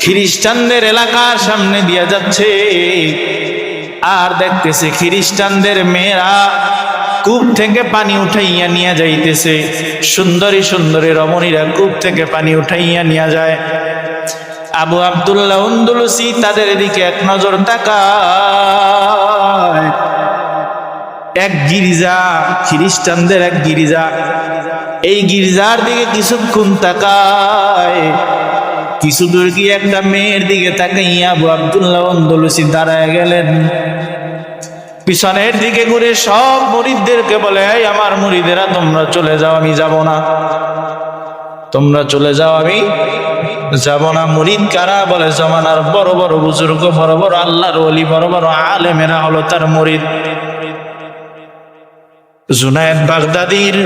খ্রিস্টানদের এলাকার সামনে দিয়ে যাচ্ছে, আর দেখতেছে খ্রিস্টানদের মেয়েরা কূপ থেকে পানি উঠাইয়া নিয়ে যাইতেছে। সুন্দরী সুন্দরী রমণীরা কূপ থেকে পানি উঠাইয়া নিয়ে যায়। আবু আব্দুল্লাহ আন্দলুসি তাদের দিকে এক নজর তাকায়। এক গির্জা, খ্রিস্টানদের এক গির্জা, এই গির্জার দিকে কিছুক্ষণ তাকায়। কিছু দূর গিয়ে একটা মেয়ের দিকে তাকাইয়া আবু আব্দুল্লাহ আন্দলুসি দাঁড়ায় গেলেন। পিছনের দিকে ঘুরে সব মুরিদদেরকে বলে, এই আমার মুরিদেরা তোমরা চলে যাও, আমি যাব না। তোমরা চলে যাও, আমি যাব না। মুরিদ কারা? বলে জমানার বড় বড় বুজুর্গ, বড় বড় আল্লাহর ওলি, বড় বড় আলেমেরা হলো তার মুরিদ। জুনায়েদ বাগদাদির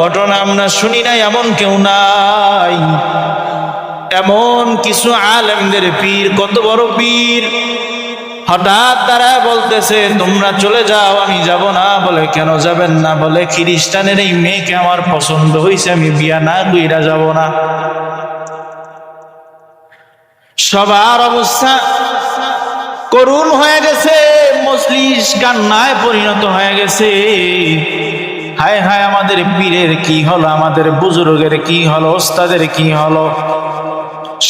ঘটনা আমরা শুনি নাই এমন কেউ নাই। এমন কিছু আলেমদের পীর, কত বড় পীর, হঠাৎ তারা বলতেছে তোমরা চলে যাও, আমি যাব না। বলে কেন যাবেন না? বলে খ্রিস্টানের এই মেয়েকে আমার পছন্দ হয়েছে, আমি বিয়া না কইরা যাব না। সবার অবস্থা করুণ হয়ে গেছে, মজলিস কান্নায় পরিণত হয়ে গেছে। হায় হায়, আমাদের পীরের কি হলো, আমাদের বুজুর্গের কি হলো, ওস্তাদের কি হলো?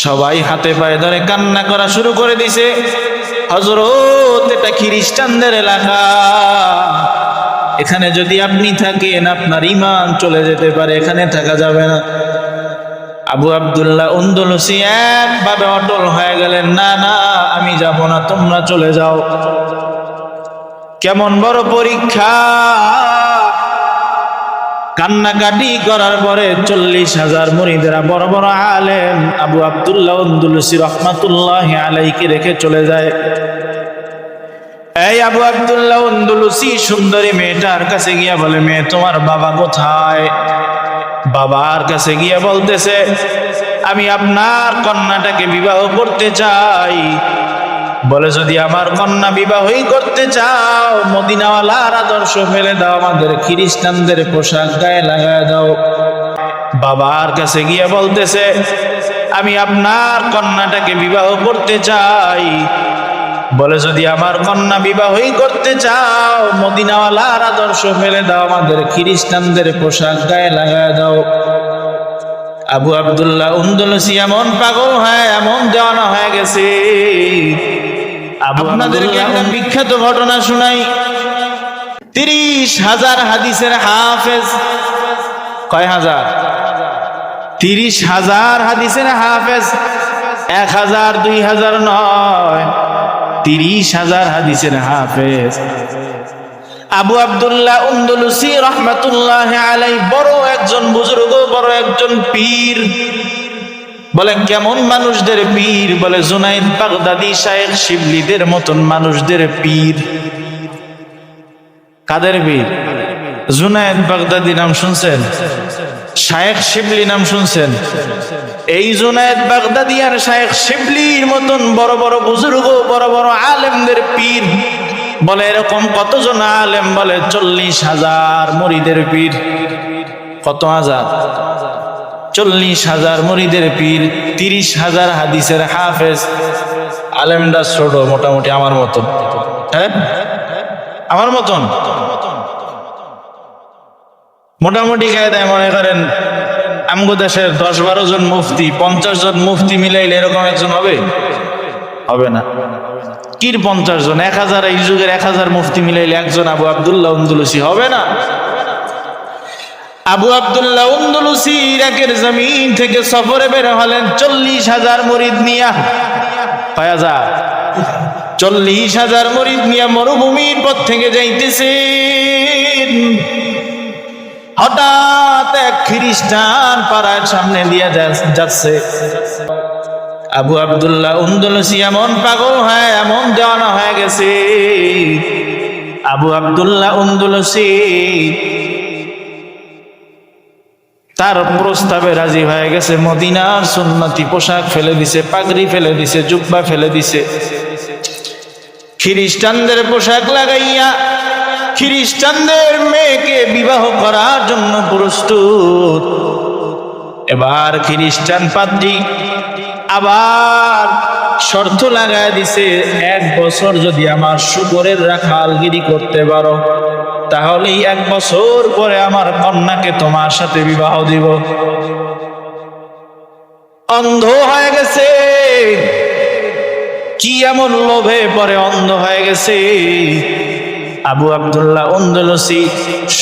সবাই হাতে পায়ে ধরে কান্না করা শুরু করে দিছে। হযরত, এটা খ্রিস্টানদের এলাকা, এখানে যদি আপনি থাকেন আপনার ঈমান চলে যেতে পারে, এখানে থাকা যাবে না। আবু আব্দুল্লাহ আন্দলুসি একভাবে অটল হয়ে গেলেন, না না, আমি যাব না, তোমরা চলে যাও। কেমন বড় পরীক্ষা! কান্নাকাটি করার পরে 40,000 মুরিদেরা, বড় বড় আলেম আবু আব্দুল্লাহ আন্দলুসি রহমাতুল্লাহি আলাইহি রেখে চলে যায়। এই আবু আব্দুল্লাহ আন্দলুসি সুন্দরী মেয়েটার কাছে গিয়া বলে, মেয়ে তোমার বাবা কোথায়? বাবার কাছে গিয়ে বলতেছে, আমি আপনার কন্যাটাকে বিবাহ করতে চাই। বলে যদি আমার কন্যা বিবাহই করতে চাও, মদিনাওয়ালার আদর্শ ফেলে দাও, আমাদের খ্রিস্টানদের পোশাক গায়ে লাগায় দাও। বাবার কাছে গিয়ে বলতেছে, আমি আপনার কন্যাটাকে বিবাহ করতে চাই। বলে যদি আমার কন্যা বিবাহই করতে চাও, মদিনাওয়ালার আদর্শ ফেলে দাও, আমাদের খ্রিস্টানদের পোশাক গায়ে লাগায় দাও। আবু আব্দুল্লাহ আন্দলুসি এমন পাগল হয়, এমন দেওয়ানা হয়ে গেছে। আপনাদেরকে একটা বিখ্যাত ঘটনা শুনাই। 30,000 হাদিসের হাফেজ। কয় হাজার? 30,000 হাদিসের হাফেজ। 1,000 2,000 নয়, 30,000 হাদিসের হাফেজ আবু আব্দুল্লাহ আন্দলুসি রহমাতুল্লাহি আলাইহি, বড় একজন বুজুর্গ, বড় একজন পীর। বলেন কেমন মানুষদের পীর? বলে জুনায়েদ বাগদাদি, শায়েখ শিবলিদের মতন মানুষদের পীর। কাদের পীর? জুনায়েদ বাগদাদি নাম শুনছেন? শায়েখ শিবলি নাম শুনছেন? এই জুনায়েদ বাগদাদি আর শায়েখ শিবলির মতন বড় বড় বুজুর্গ, বড় বড় আলেমদের পীর। বলে এরকম কতজন আলেম? বলে 40,000 মুরিদের পীর। কত হাজার? 40,000 মুরিদের পীর, 30,000 হাদিসের হাফেজ। আলেমটা ছোট, মোটামুটি আমার মতন। হ্যাঁ, আমার মতন মোটামুটি কায়দায় মনে করেন আমগো দেশের 10-12 জন মুফতি, 50 জন মুফতি মিলাইলে এরকম একজন হবে? হবে না। কির 50 জন? 1,000, এই যুগের 1,000 মুফতি মিলাইলে একজন আবু আব্দুল্লাহ আন্দলুসি হবে না? আবু আব্দুল্লাহ আন্দলুসি ইরাকের জমিন থেকে সফরে বের হলেন 40,000 মুরিদ নিয়া। কয় হাজার? 40,000 মুরিদ নিয়া মরুভূমির পথ থেকে যাইতেছেন। হঠাৎ এক খ্রিস্টান পাড়ার সামনে দিয়ে যাচ্ছে। আবু আব্দুল্লাহ আন্দলুসি এমন পাগল হয়, এমন দেওয়ানা হয়ে গেছে। আবু আব্দুল্লাহ আন্দলুসি তার প্রস্তাবে রাজি হয়ে গেছে। মদিনার সুন্নতি পোশাক ফেলে দিছে, পাগড়ি ফেলে দিছে, জুব্বা ফেলে দিছে। খ্রিস্টানদের পোশাক লাগাইয়া খ্রিস্টানদের মেয়েকে বিবাহ করার জন্য প্রস্তুত। এবার খ্রিস্টান পাদ্রী আবার শর্ত লাগায় দিছে, 1 বছর যদি আমার শুকরের রাখালগিরি করতে পারো তাহলেই 1 বছর পরে আমার কন্যাকে তোমার সাথে বিবাহ দিব। অন্ধ হয়ে গেছে, কি এমন লোভে পরে অন্ধ হয়ে গেছে। আবু আব্দুল্লাহ আন্দলুসি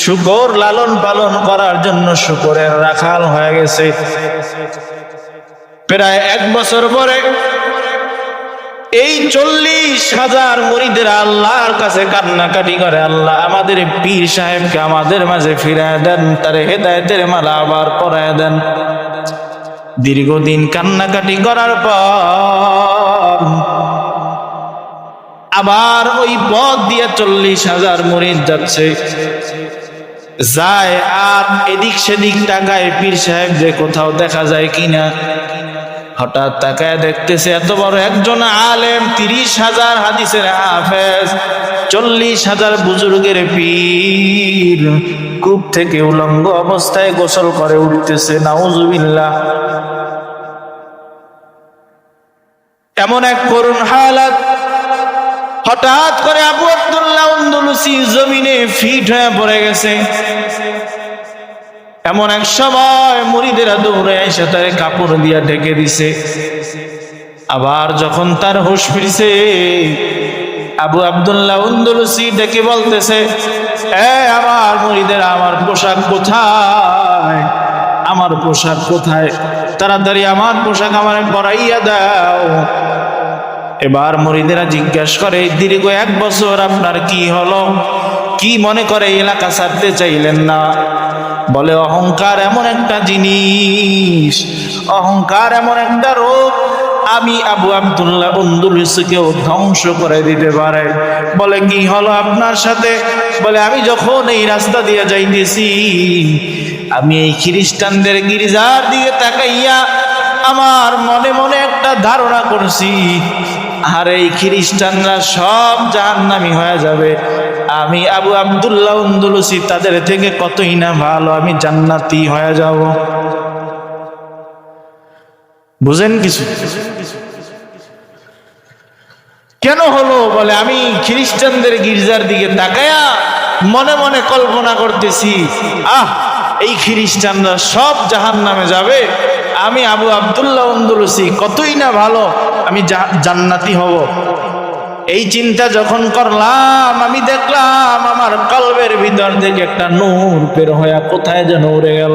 শুকর লালন পালন করার জন্য শুকরের রাখাল হয়ে গেছে। প্রায় 1 বছর পরে এই 40,000 মুরিদের আল্লাহর কাছে কান্নাকাটি করে, আল্লাহ আমাদের পীর সাহেবকে আমাদের মাঝে ফিরায় দেন, তার হেদায়েতের মালা আবার পরায় দেন। দীর্ঘদিন কান্নাকাটি করার পর আবার ওই পথ দিয়ে 40,000 মুরিদ যাচ্ছে, যায় আর এদিক সেদিক তাকায় পীর সাহেব যে কোথাও দেখা যায় কিনা। হঠাৎ তাকায় দেখতেছে এত বড় একজন আলেম, 30,000 হাদিসের হাফেজ, 40,000 বুজুর্গের পীর কূপ থেকে উলঙ্গ অবস্থায় গোসল করে উঠতেছে। নাউজুবিল্লাহ। এমন এক করুণ হালাত। হঠাৎ করে আবু আব্দুল্লাহ আন্দলুসি জমিনে ফিট হয়ে পড়ে গেছে। এমন এক সময় মুরিদেরা দৌড়ে এসে তার কাপড় দিয়া ঢেকে দিছে। আবার যখন তার হুঁশ ফিরছে, আবু আব্দুল্লাহ আন্দলুসি ডেকে বলতেছে, আমার মুরিদেরা, আমার পোশাক কোথায়? আমার পোশাক কোথায়? তাড়াতাড়ি আমার পোশাক আমার পরাইয়া দাও। এবার মুরিদেরা জিজ্ঞাসা করে, দীর্ঘ 1 বছর আপনার কি হলো? কি মনে করে এলাকা ছাড়তে চাইলেন না? বলে, অহংকার এমন একটা জিনিস, অহংকার এমন একটা রোগ, আমি আবু আব্দুল্লাহ আন্দলুসিকেও ধ্বংস করে দিতে পারে। বলে, কি হলো আপনার সাথে? বলে, আমি যখন এই রাস্তা দিয়ে যাইতেছি, আমি এই খ্রিস্টানদের গির্জার দিকে তাকাইয়া আমার মনে মনে একটা ধারণা করছি, আর এই খ্রিস্টানরা সব জাহান্নামী হয়ে যাবে, আমি আবু আব্দুল্লাহ আন্দলুসি তাদের থেকে কতই না ভালো, আমি জান্নাতি হয়ে যাব। বুঝেন কিছু? কেন হলো? বলে, আমি খ্রিস্টানদের গির্জার দিকে তাকায়া মনে মনে কল্পনা করতেছি, এই খ্রিস্টানরা সব জাহান্নামে যাবে, আমি আবু আব্দুল্লাহ আন্দলুসি কতই না ভালো, আমি জান্নাতি হব। এই চিন্তা যখন করলাম, আমি দেখলাম আমার কলবের ভিতর থেকে একটা নূর বের হয়ে কোথায় যেন উড়ে গেল।